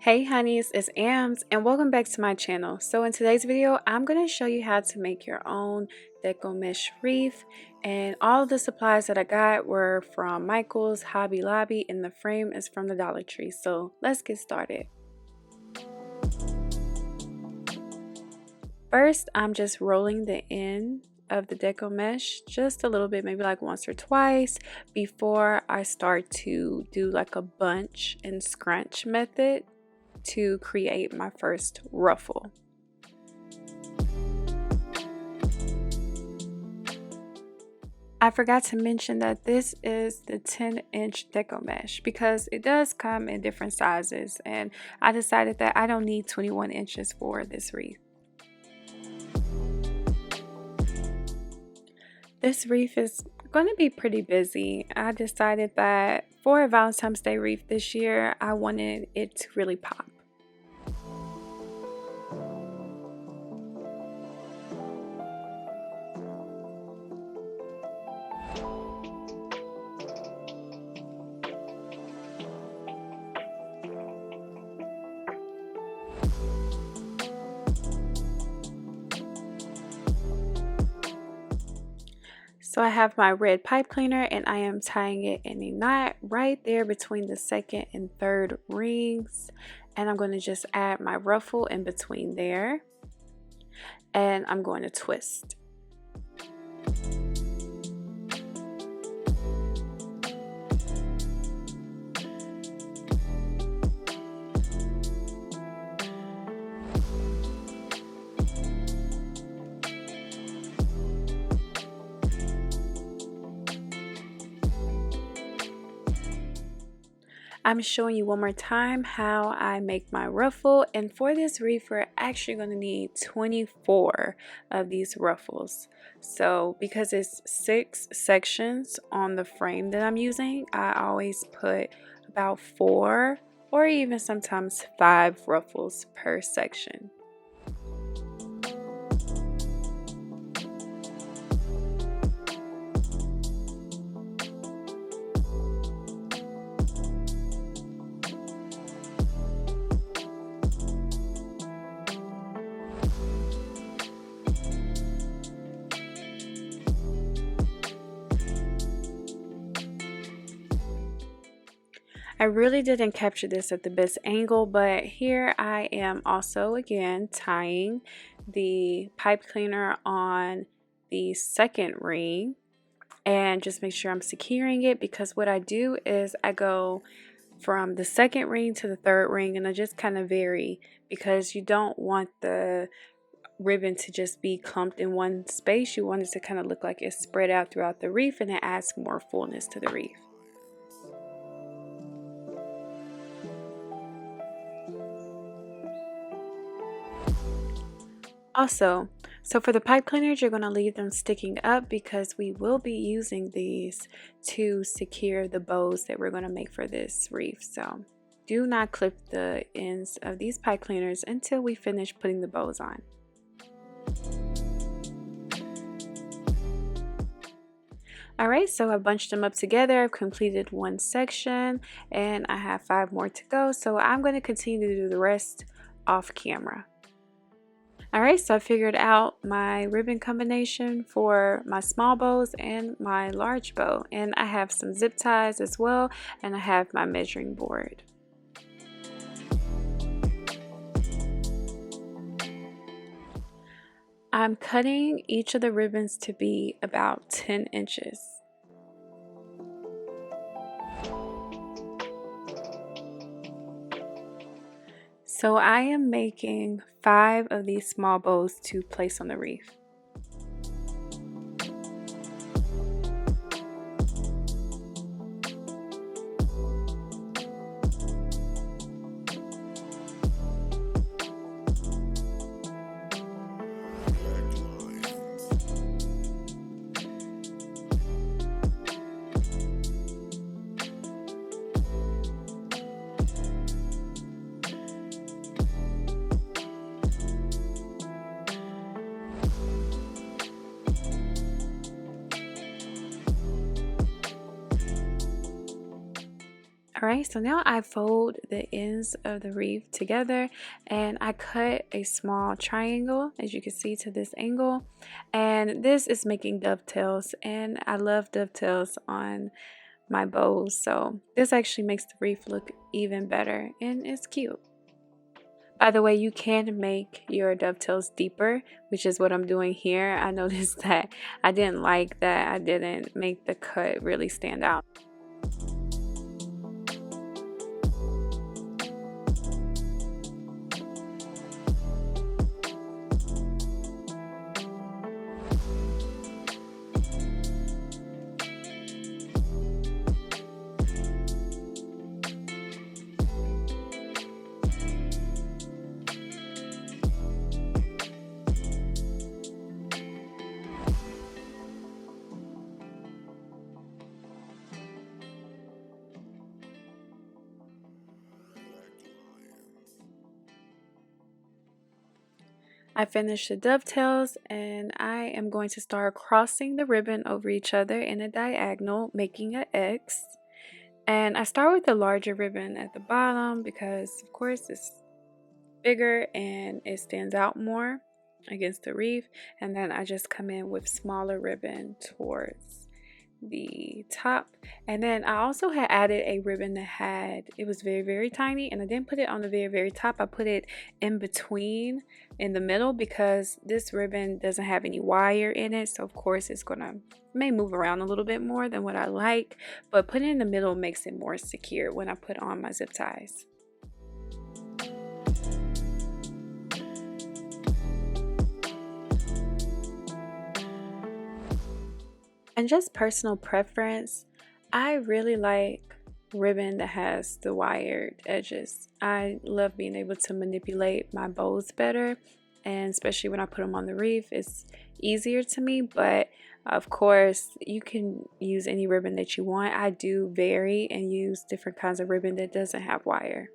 Hey honeys, it's Ams and welcome back to my channel. So in today's video, I'm going to show you how to make your own deco mesh wreath, and all of the supplies that I got were from Michael's, Hobby Lobby, and the frame is from the Dollar Tree. So let's get started. First, I'm just rolling the end of the deco mesh just a little bit, maybe like once or twice, before I start to do like a bunch and scrunch method to create my first ruffle. I forgot to mention that this is the 10-inch deco mesh because it does come in different sizes, and I decided that I don't need 21 inches for this wreath. This wreath is going to be pretty busy. I decided that for a Valentine's Day wreath this year, I wanted it to really pop. So I have my red pipe cleaner and I am tying it in a knot right there between the second and third rings, and I'm going to just add my ruffle in between there, and I'm going to twist. I'm showing you one more time how I make my ruffle, and for this wreath we're actually going to need 24 of these ruffles. So because it's 6 sections on the frame that I'm using, I always put about 4 or even sometimes 5 ruffles per section. I really didn't capture this at the best angle, but here I am also again tying the pipe cleaner on the second ring, and just make sure I'm securing it, because what I do is I go from the second ring to the third ring and I just kind of vary, because you don't want the ribbon to just be clumped in one space. You want it to kind of look like it's spread out throughout the wreath, and it adds more fullness to the wreath. Also, so for the pipe cleaners, you're going to leave them sticking up because we will be using these to secure the bows that we're going to make for this wreath. So do not clip the ends of these pipe cleaners until we finish putting the bows on. Alright, so I bunched them up together. I've completed one section and I have 5 more to go. So I'm going to continue to do the rest off camera. Alright, so I figured out my ribbon combination for my small bows and my large bow, and I have some zip ties as well, and I have my measuring board. I'm cutting each of the ribbons to be about 10 inches. So I am making 5 of these small bows to place on the wreath. Alright, so now I fold the ends of the wreath together and I cut a small triangle, as you can see, to this angle, and this is making dovetails, and I love dovetails on my bows, so this actually makes the wreath look even better and it's cute. By the way, you can make your dovetails deeper, which is what I'm doing here. I noticed that I didn't like that I didn't make the cut really stand out. I finished the dovetails and I am going to start crossing the ribbon over each other in a diagonal, making an X. And I start with the larger ribbon at the bottom because, of course, it's bigger and it stands out more against the wreath. And then I just come in with smaller ribbon towards the top. And then I also had added a ribbon that it was very tiny, and I didn't put it on the very top. I put it in between, in the middle, because this ribbon doesn't have any wire in it, so of course it's may move around a little bit more than what I like, but putting it in the middle makes it more secure when I put on my zip ties. And just personal preference, I really like ribbon that has the wired edges. I love being able to manipulate my bows better, and especially when I put them on the wreath, it's easier to me. But of course, you can use any ribbon that you want. I do vary and use different kinds of ribbon that doesn't have wire.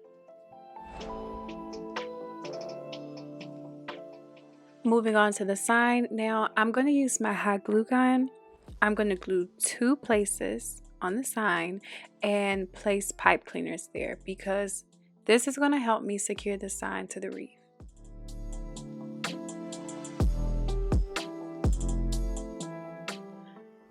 Moving on to the sign, now I'm going to use my hot glue gun. I'm going to glue 2 places on the sign and place pipe cleaners there because this is going to help me secure the sign to the wreath.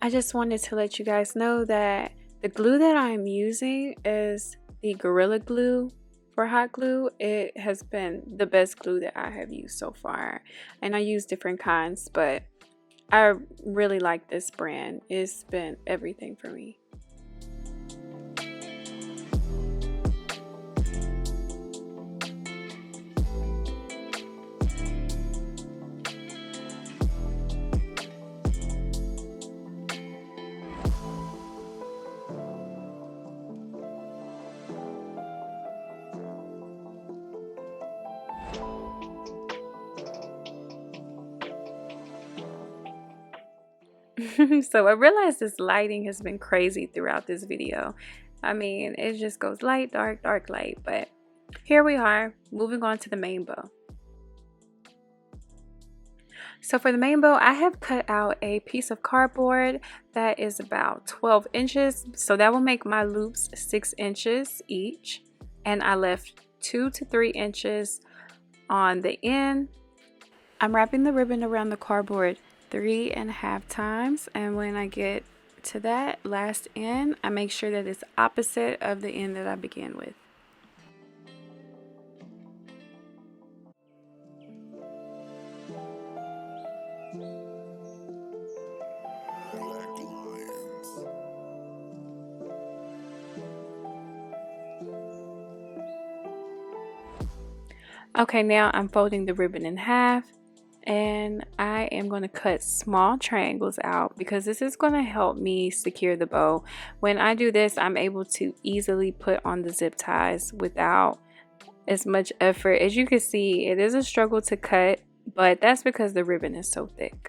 I just wanted to let you guys know that the glue that I'm using is the Gorilla Glue for hot glue. It has been the best glue that I have used so far, and I use different kinds, but I really like this brand. It's been everything for me. So I realized this lighting has been crazy throughout this video. I mean, it just goes light, dark, dark, light, but here we are, moving on to the main bow. So for the main bow, I have cut out a piece of cardboard that is about 12 inches. So that will make my loops 6 inches each. And I left 2 to 3 inches on the end. I'm wrapping the ribbon around the cardboard 3.5 times, and when I get to that last end, I make sure that it's opposite of the end that I began with. Okay, now I'm folding the ribbon in half, and I am going to cut small triangles out because this is going to help me secure the bow. When I do this, I'm able to easily put on the zip ties without as much effort. As you can see, it is a struggle to cut, but that's because the ribbon is so thick.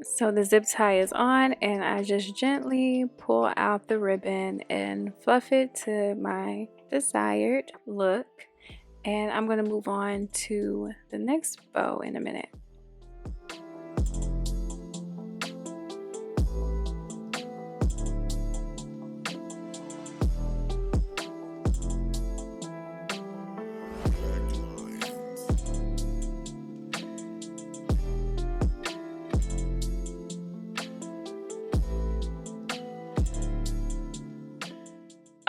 So the zip tie is on, and I just gently pull out the ribbon and fluff it to my desired look. And I'm going to move on to the next bow in a minute.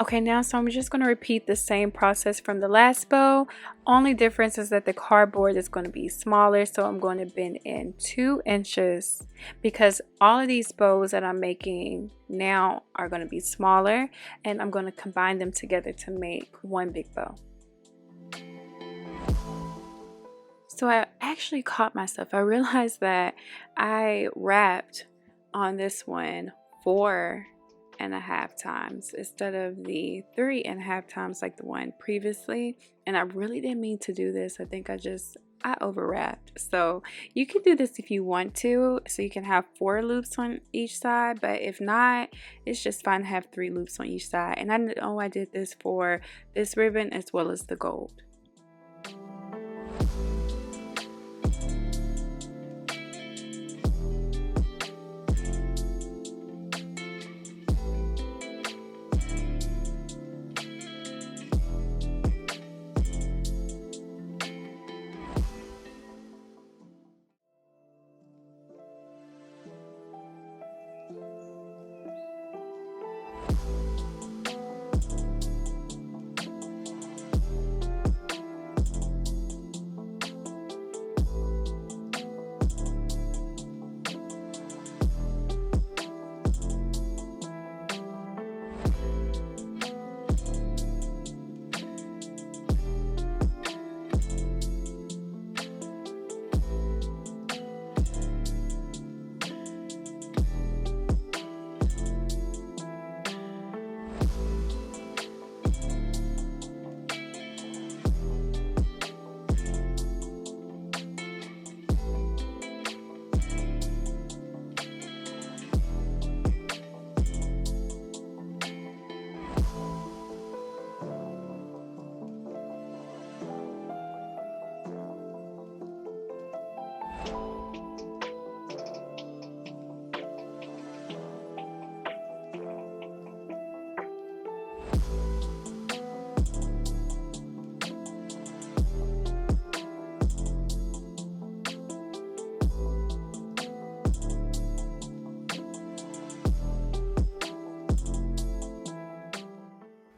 Okay, now so I'm just going to repeat the same process from the last bow. Only difference is that the cardboard is going to be smaller, so I'm going to bend in 2 inches because all of these bows that I'm making now are going to be smaller, and I'm going to combine them together to make one big bow. So I actually caught myself. I realized that I wrapped on this one 4.5 times instead of the 3.5 times like the one previously, and I really didn't mean to do this. I think I overwrapped. So you can do this if you want to, so you can have 4 loops on each side, but if not, it's just fine to have 3 loops on each side. And I know I did this for this ribbon as well as the gold.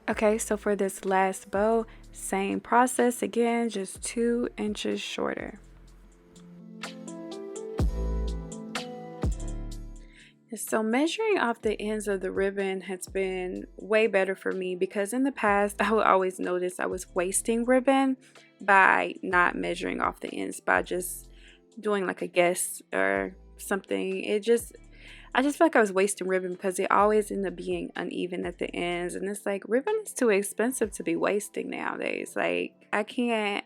Okay, so for this last bow, same process again, just 2 inches shorter. So measuring off the ends of the ribbon has been way better for me because in the past I would always notice I was wasting ribbon by not measuring off the ends, by just doing like a guess or something. I just feel like I was wasting ribbon because it always ended up being uneven at the ends, and it's like ribbon is too expensive to be wasting nowadays. Like I can't,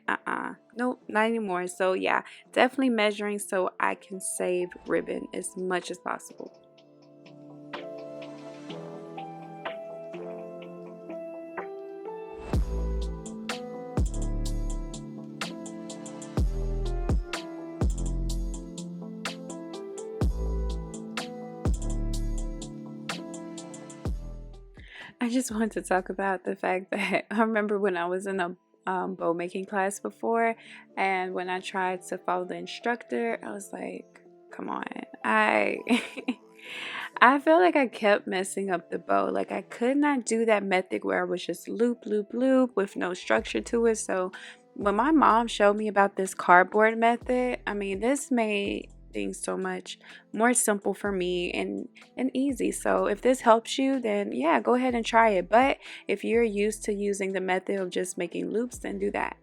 nope, not anymore. So yeah, definitely measuring so I can save ribbon as much as possible. I just want to talk about the fact that I remember when I was in a bow making class before, and when I tried to follow the instructor, I was like, come on, I I feel like I kept messing up the bow. Like I could not do that method where I was just loop, loop, loop with no structure to it. So when my mom showed me about this cardboard method, I mean, this made things so much more simple for me and easy. So if this helps you, then yeah, go ahead and try it. But if you're used to using the method of just making loops, then do that.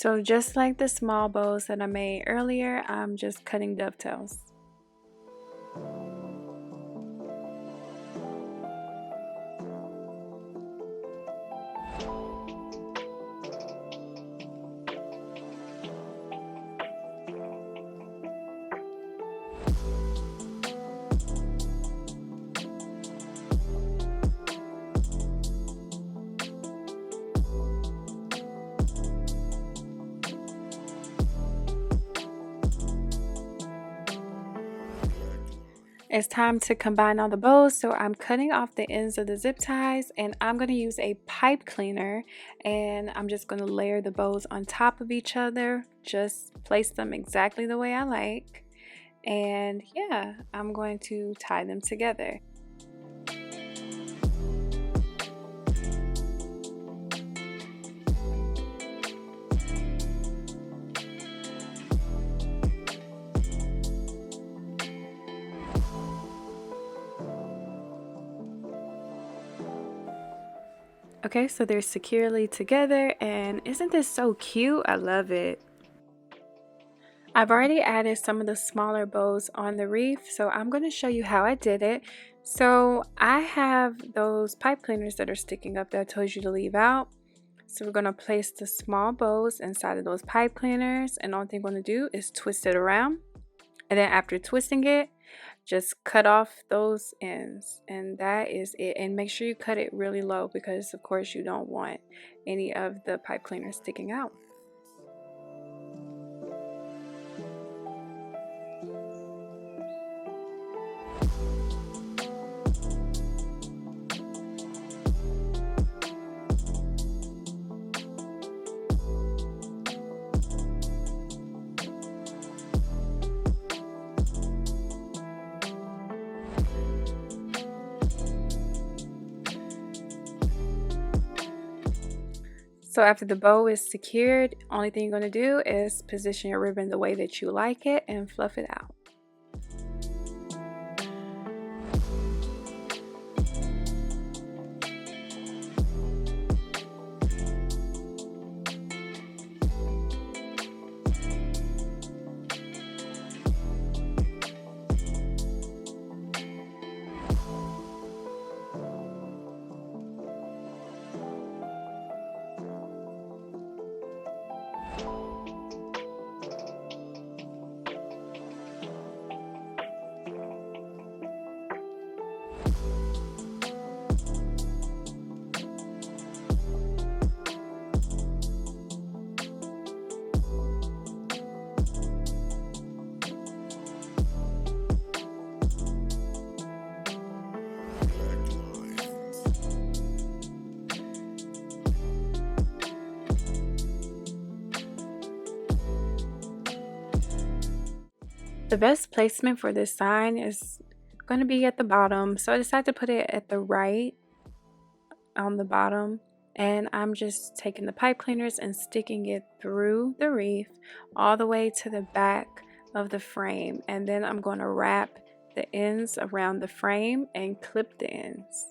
So just like the small bows that I made earlier, I'm just cutting dovetails. It's time to combine all the bows, so I'm cutting off the ends of the zip ties, and I'm going to use a pipe cleaner, and I'm just going to layer the bows on top of each other, just place them exactly the way I like, and yeah, I'm going to tie them together. Okay, so they're securely together, and isn't this so cute? I love it. I've already added some of the smaller bows on the wreath, so I'm going to show you how I did it. So I have those pipe cleaners that are sticking up that I told you to leave out. So we're going to place the small bows inside of those pipe cleaners, and all thing we're going to do is twist it around. And then after twisting it, just cut off those ends, and that is it. And make sure you cut it really low because of course you don't want any of the pipe cleaners sticking out. So after the bow is secured, only thing you're going to do is position your ribbon the way that you like it and fluff it out. The best placement for this sign is going to be at the bottom, so I decided to put it at the right on the bottom, and I'm just taking the pipe cleaners and sticking it through the wreath all the way to the back of the frame, and then I'm going to wrap the ends around the frame and clip the ends.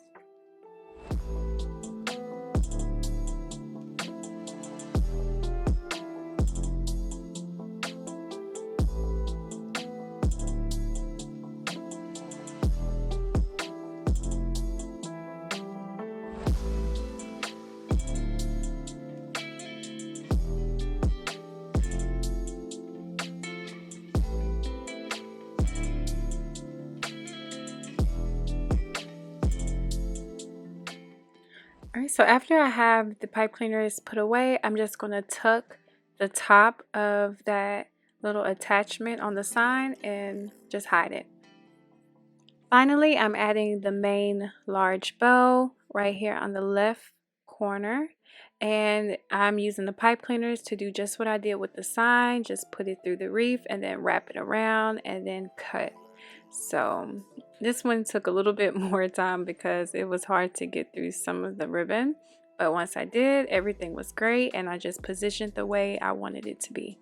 Alright, so after I have the pipe cleaners put away, I'm just going to tuck the top of that little attachment on the sign and just hide it. Finally, I'm adding the main large bow right here on the left corner, and I'm using the pipe cleaners to do just what I did with the sign, just put it through the wreath and then wrap it around and then cut. So this one took a little bit more time because it was hard to get through some of the ribbon, but once I did, everything was great and I just positioned the way I wanted it to be.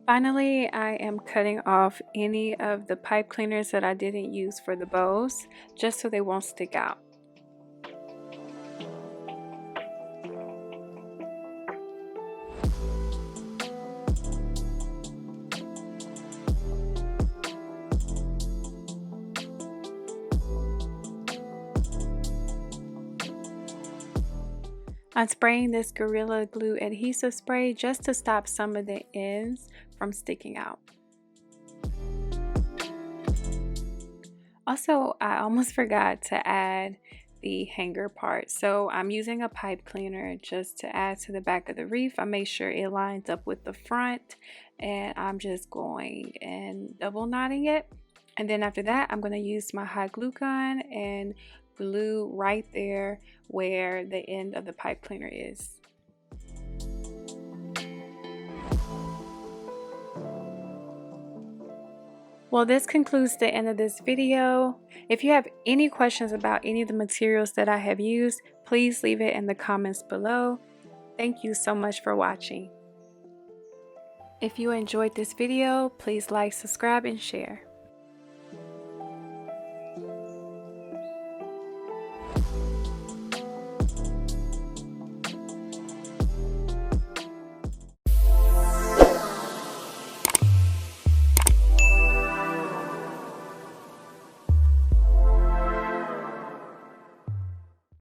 Finally, I am cutting off any of the pipe cleaners that I didn't use for the bows, just so they won't stick out. I'm spraying this Gorilla Glue adhesive spray just to stop some of the ends from sticking out. Also, I almost forgot to add the hanger part. So I'm using a pipe cleaner just to add to the back of the wreath. I make sure it lines up with the front, and I'm just going and double knotting it. And then after that, I'm going to use my hot glue gun and glue right there where the end of the pipe cleaner is. Well, this concludes the end of this video. If you have any questions about any of the materials that I have used, please leave it in the comments below. Thank you so much for watching. If you enjoyed this video, please like, subscribe, and share.